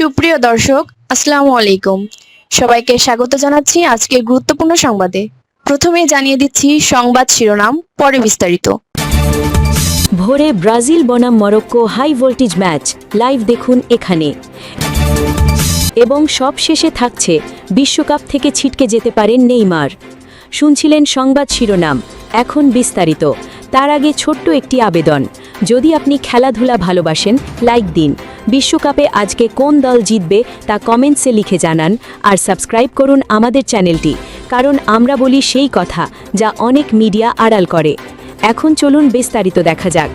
সুপ্রিয় দর্শক, আসসালামু আলাইকুম। সবাইকে স্বাগত জানাচ্ছি আজকের গুরুত্বপূর্ণ সংবাদে। প্রথমে জানিয়ে দিচ্ছি সংবাদ শিরোনাম, পরে বিস্তারিত। ভোরে ব্রাজিল বনাম Morocco high voltage match live দেখুন এখানে। এবং সব শেষে থাকছে বিশ্বকাপ থেকে ছিটকে যেতে পারেন নেইমার। শুনছিলেন সংবাদ শিরোনাম, এখন বিস্তারিত। তার আগে ছোট্ট একটি আবেদন, যদি আপনি খেলাধুলা ভালোবাসেন লাইক দিন। বিশ্বকাপে আজকে কোন দল জিতবে তা কমেন্টসে লিখে জানান, আর সাবস্ক্রাইব করুন আমাদের চ্যানেলটি, কারণ আমরা বলি সেই কথা যা অনেক মিডিয়া আড়াল করে। এখন চলুন বিস্তারিত দেখা যাক।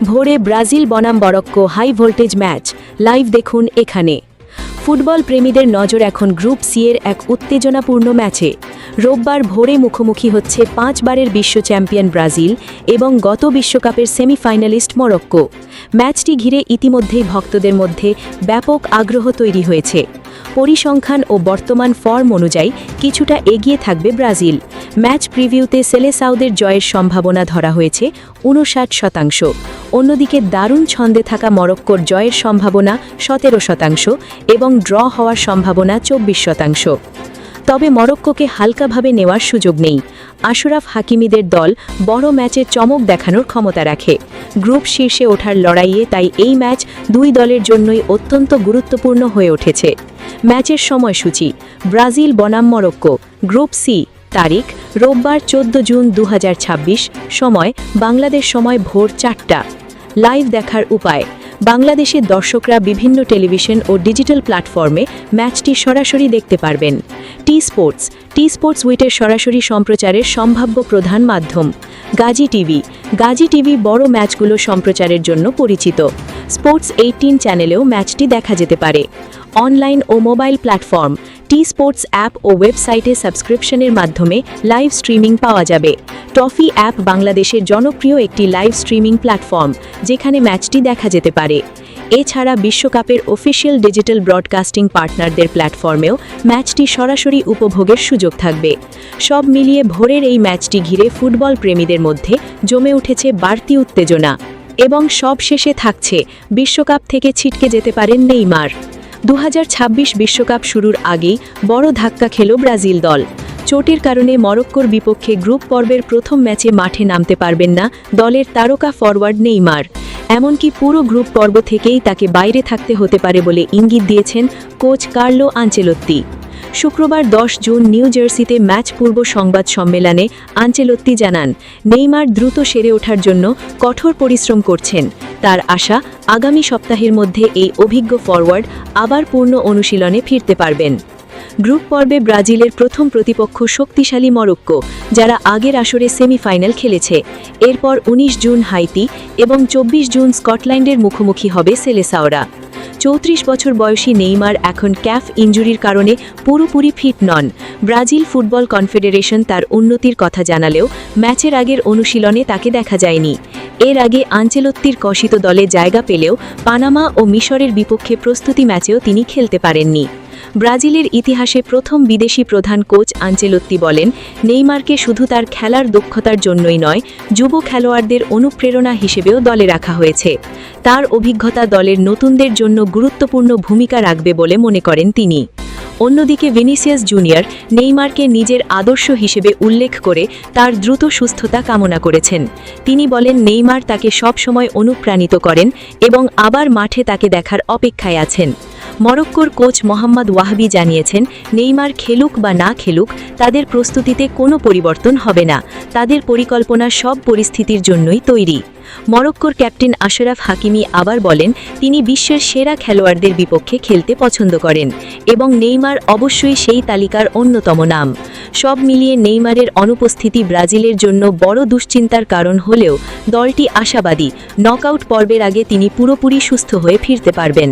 ভোরে ব্রাজিল বনাম Morocco high voltage match live দেখুন এখানে। ফুটবল প্রেমীদের নজর এখন গ্রুপ সি এর এক উত্তেজনাপূর্ণ ম্যাচে। রোববার ভোরে মুখোমুখি হচ্ছে 5 বারের বিশ্ব চ্যাম্পিয়ন ব্রাজিল এবং গত বিশ্বকাপের সেমিফাইনালিস্ট মরক্কো। ম্যাচটি ঘিরে ইতিমধ্যেই ভক্তদের মধ্যে ব্যাপক আগ্রহ তৈরি হয়েছে। পরিসংখ্যান ও বর্তমান ফর্ম অনুযায়ী কিছুটা এগিয়ে থাকবে ব্রাজিল। ম্যাচ প্রিভিউতে সেলেসাউদের জয়ের সম্ভাবনা ধরা হয়েছে 59%। অন্যদিকে দারুণ ছন্দে থাকা মরক্কোর জয়ের সম্ভাবনা 17% এবং ড্র হওয়ার সম্ভাবনা 24%। তবে মরক্কোকে হালকাভাবে নেওয়ার সুযোগ নেই। আশরাফ হাকিমিদের দল বড় ম্যাচের চমক দেখানোর ক্ষমতা রাখে। গ্রুপ শীর্ষে ওঠার লড়াইয়ে তাই এই ম্যাচ দুই দলের জন্যই অত্যন্ত গুরুত্বপূর্ণ হয়ে উঠেছে। ম্যাচের সময়সূচি: ব্রাজিল বনাম মরক্কো, গ্রুপ সি, তারিখ রোববার 14 জুন 2026, সময় বাংলাদেশ সময় ভোর 4টা। লাইভ দেখার উপায়: বাংলাদেশের দর্শকরা বিভিন্ন টেলিভিশন ও ডিজিটাল প্ল্যাটফর্মে ম্যাচটি সরাসরি দেখতে পারবেন। টি স্পোর্টস উইটের সরাসরি সম্প্রচারের সম্ভাব্য প্রধান মাধ্যম। গাজী টিভি বড় ম্যাচগুলো সম্প্রচারের জন্য পরিচিত। স্পোর্টস 18 চ্যানেলেও ম্যাচটি দেখা যেতে পারে। অনলাইন ও mobile platform: T Sports app ও ওয়েবসাইটে সাবস্ক্রিপশনের মাধ্যমে লাইভ স্ট্রিমিং পাওয়া যাবে। টফি অ্যাপ বাংলাদেশের জনপ্রিয় একটি লাইভ স্ট্রিমিং প্ল্যাটফর্ম, যেখানে ম্যাচটি দেখা যেতে পারে। এছাড়া বিশ্বকাপের অফিসিয়াল ডিজিটাল ব্রডকাস্টিং পার্টনারদের প্ল্যাটফর্মেও ম্যাচটি সরাসরি উপভোগের সুযোগ থাকবে। সব মিলিয়ে ভোরের এই ম্যাচটি ঘিরে ফুটবল প্রেমীদের মধ্যে জমে উঠেছে বাড়তি উত্তেজনা। এবং সব শেষে থাকছে বিশ্বকাপ থেকে ছিটকে যেতে পারেন নেইমার। 2026 বিশ্বকাপ শুরুর আগেই বড় ধাক্কা খেল ব্রাজিল দল। চোটের কারণে মরক্কোর বিপক্ষে গ্রুপ পর্বের প্রথম ম্যাচে মাঠে নামতে পারবেন না দলের তারকা ফরওয়ার্ড নেইমার। এমনকি পুরো গ্রুপ পর্ব থেকেই তাকে বাইরে থাকতে হতে পারে বলে ইঙ্গিত দিয়েছেন কোচ কার্লো আনচেলোত্তি। শুক্রবার 10 জুন নিউ জার্সিতে ম্যাচ পূর্ব সংবাদ সম্মেলনে আনচেলোত্তি জানান, নেইমার দ্রুত সেরে ওঠার জন্য কঠোর পরিশ্রম করছেন। তার আশা, আগামী সপ্তাহের মধ্যে এই অভিজ্ঞ ফরওয়ার্ড আবার পূর্ণ অনুশীলনে ফিরতে পারবেন। গ্রুপ পর্বে ব্রাজিলের প্রথম প্রতিপক্ষ শক্তিশালী মরক্কো, যারা আগের আসরে সেমিফাইনাল খেলেছে। এরপর 19 জুন হাইতি এবং 24 জুন স্কটল্যান্ডের মুখোমুখি হবে সেলেসাওরা। 34 বছর বয়সী নেইমার এখন ক্যাফ ইনজুরির কারণে পুরোপুরি ফিট নন। ব্রাজিল ফুটবল কনফেডারেশন তার উন্নতির কথা জানালেও ম্যাচের আগের অনুশীলনে তাকে দেখা যায়নি। এর আগে আনচেলোত্তির কষিত দলে জায়গা পেলেও পানামা ও মিশরের বিপক্ষে প্রস্তুতি ম্যাচেও তিনি খেলতে পারেননি। ব্রাজিলের ইতিহাসে প্রথম বিদেশি প্রধান কোচ আনচেলোত্তি বলেন, নেইমারকে শুধু তার খেলার দক্ষতার জন্যই নয়, যুব খেলোয়াড়দের অনুপ্রেরণা হিসেবেও দলে রাখা হয়েছে। তার অভিজ্ঞতা দলের নতুনদের জন্য গুরুত্বপূর্ণ ভূমিকা রাখবে বলে মনে করেন তিনি। অন্যদিকে ভিনিসিয়াস জুনিয়র নেইমারকে নিজের আদর্শ হিসেবে উল্লেখ করে তার দ্রুত সুস্থতা কামনা করেছেন। তিনি বলেন, নেইমার তাকে সব সময় অনুপ্রাণিত করেন এবং আবার মাঠে তাকে দেখার অপেক্ষায় আছেন। মরক্কোর কোচ মোহাম্মদ ওয়াহাবি জানিয়েছেন, নেইমার খেলুক বা না খেলুক, তাদের প্রস্তুতিতে কোনো পরিবর্তন হবে না। তাদের পরিকল্পনা সব পরিস্থিতির জন্যই তৈরি। মরক্কোর ক্যাপ্টেন আশরাফ হাকিমি আবার বলেন, তিনি বিশ্বের সেরা খেলোয়াড়দের বিপক্ষে খেলতে পছন্দ করেন এবং নেইমার অবশ্যই সেই তালিকার অন্যতম নাম। সব মিলিয়ে নেইমারের অনুপস্থিতি ব্রাজিলের জন্য বড় দুশ্চিন্তার কারণ হলেও দলটি আশাবাদী, নকআউট পর্বের আগে তিনি পুরোপুরি সুস্থ হয়ে ফিরতে পারবেন।